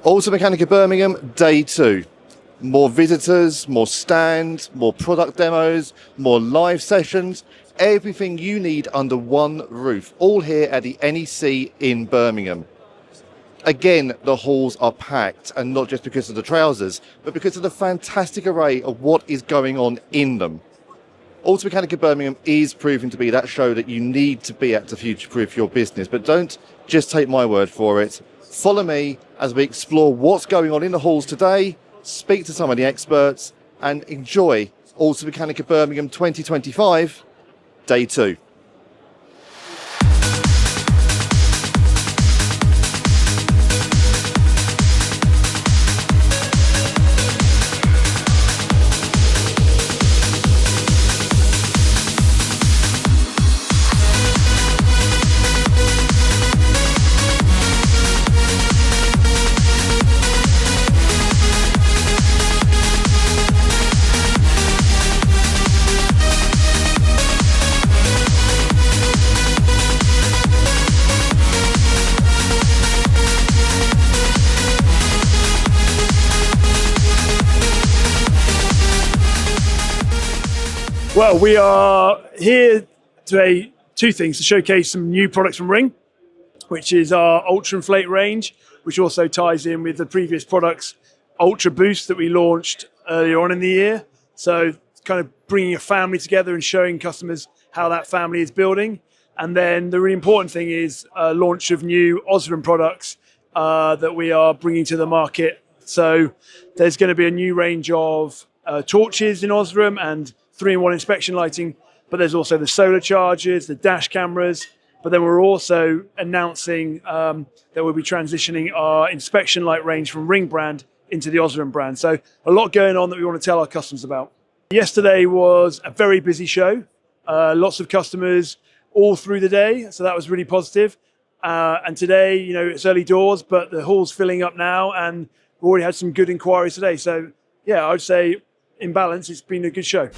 Automechanika Birmingham, day 2. More visitors, more stands, more product demos, more live sessions, everything you need under one roof, all here at the NEC in Birmingham. Again, the halls are packed, and not just because of the trousers, but because of the fantastic array of what is going on in them. Automechanika Birmingham is proving to be that show that you need to be at to future-proof your business, but don't just take my word for it. Follow me as we explore what's going on in the halls today, speak to some of the experts, and enjoy Automechanika Birmingham 2025, day 2. Well, we are here today, two things, to showcase some new products from Ring, which is our Ultra Inflate range, which also ties in with the previous products, Ultra Boost, that we launched earlier on in the year. So kind of bringing a family together and showing customers how that family is building. And then the really important thing is a launch of new Osram products that we are bringing to the market. So there's going to be a new range of torches in Osram and 3-in-1 inspection lighting, but there's also the solar chargers, the dash cameras, but then we're also announcing that we'll be transitioning our inspection light range from Ring brand into the Osram brand. So a lot going on that we want to tell our customers about. Yesterday was a very busy show, lots of customers all through the day, so that was really positive. And today, you know, it's early doors, but the hall's filling up now, and we've already had some good inquiries today. So yeah, I'd say in balance, it's been a good show.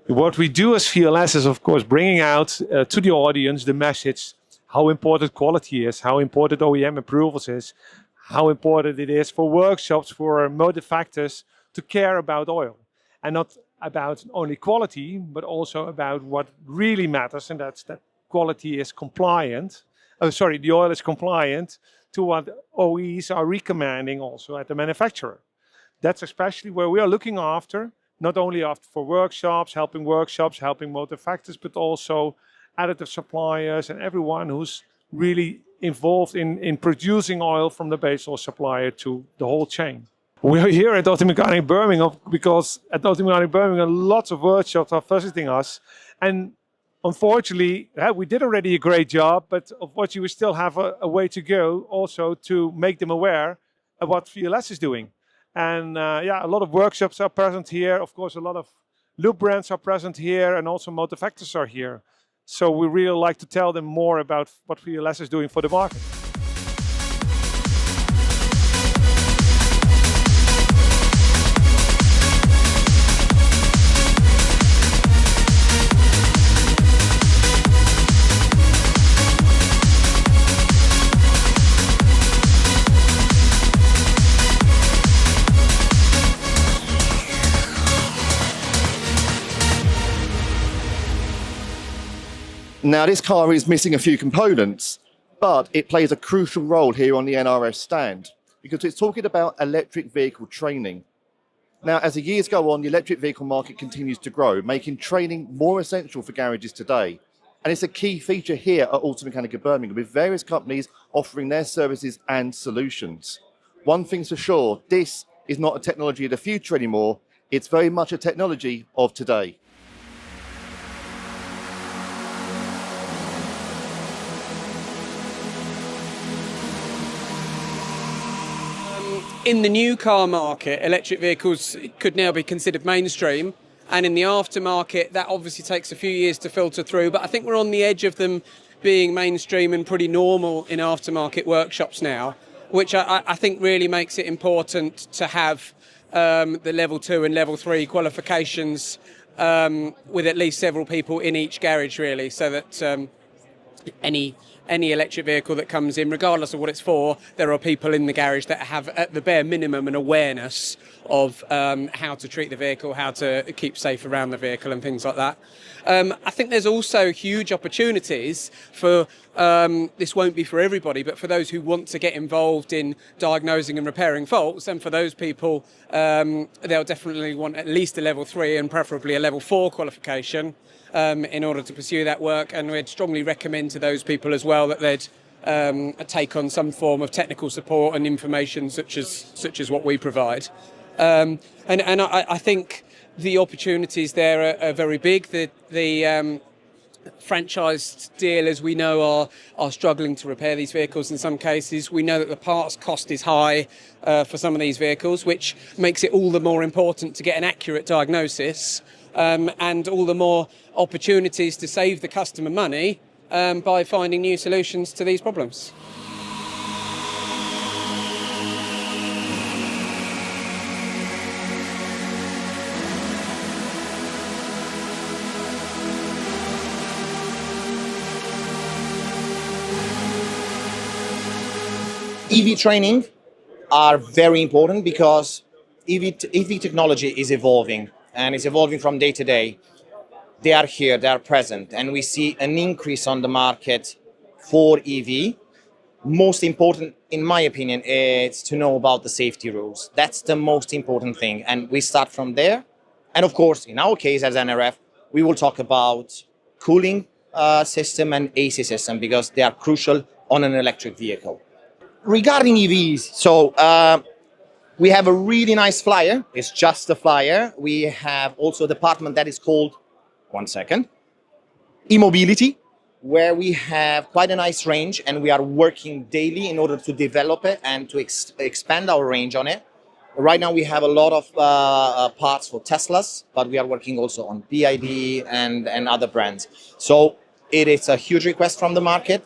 What we do as VLS is, of course, bringing out to the audience the message how important quality is, how important OEM approvals is, how important it is for workshops, for motive factors to care about oil. And not about only quality, but also about what really matters, and that's that quality is compliant. The oil is compliant to what OEs are recommending also at the manufacturer. That's especially where we are looking after, not only for workshops, helping motive factors, but also additive suppliers and everyone who's really involved in producing oil from the base oil supplier to the whole chain. We're here at Automechanika Birmingham because at Automechanika Birmingham lots of workshops are visiting us, and unfortunately we did already a great job, but unfortunately we still have a way to go also to make them aware of what VLS is doing. And a lot of workshops are present here. Of course, a lot of loop brands are present here, and also motive factors are here. So we really like to tell them more about what VLS is doing for the market. Now, this car is missing a few components, but it plays a crucial role here on the NRF stand because it's talking about electric vehicle training. Now, as the years go on, the electric vehicle market continues to grow, making training more essential for garages today. And it's a key feature here at Automechanika Birmingham, with various companies offering their services and solutions. One thing's for sure, this is not a technology of the future anymore, it's very much a technology of today. In the new car market, electric vehicles could now be considered mainstream, And in the aftermarket, that obviously takes a few years to filter through, but I think we're on the edge of them being mainstream and pretty normal in aftermarket workshops now, which I think really makes it important to have the level 2 and level 3 qualifications with at least several people in each garage, really, so that any electric vehicle that comes in, regardless of what it's for, there are people in the garage that have, at the bare minimum, an awareness of how to treat the vehicle, how to keep safe around the vehicle and things like that. I think there's also huge opportunities for, this won't be for everybody, but for those who want to get involved in diagnosing and repairing faults, and for those people, they'll definitely want at least a level 3 and preferably a level 4 qualification in order to pursue that work. And we'd strongly recommend to those people as well that they'd take on some form of technical support and information such as what we provide. And I think the opportunities there are very big. The franchise dealers we know are struggling to repair these vehicles in some cases. We know that the parts cost is high for some of these vehicles, which makes it all the more important to get an accurate diagnosis and all the more opportunities to save the customer money by finding new solutions to these problems. EV training are very important because EV technology is evolving and it's evolving from day to day. They are here, they are present, and we see an increase on the market for EV. Most important, in my opinion, is to know about the safety rules. That's the most important thing, and we start from there. And of course, in our case as NRF, we will talk about cooling system and AC system because they are crucial on an electric vehicle. Regarding EVs, so we have a really nice flyer. It's just a flyer. We have also a department that is called, one second, e-mobility, where we have quite a nice range and we are working daily in order to develop it and to expand our range on it. Right now we have a lot of parts for Teslas, but we are working also on BID and other brands. So it is a huge request from the market.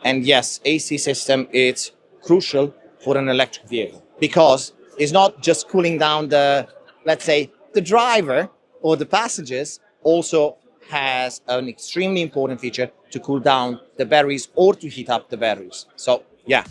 And yes, AC system is crucial for an electric vehicle because it's not just cooling down the, let's say, the driver or the passengers, also has an extremely important feature to cool down the batteries or to heat up the batteries. So yeah.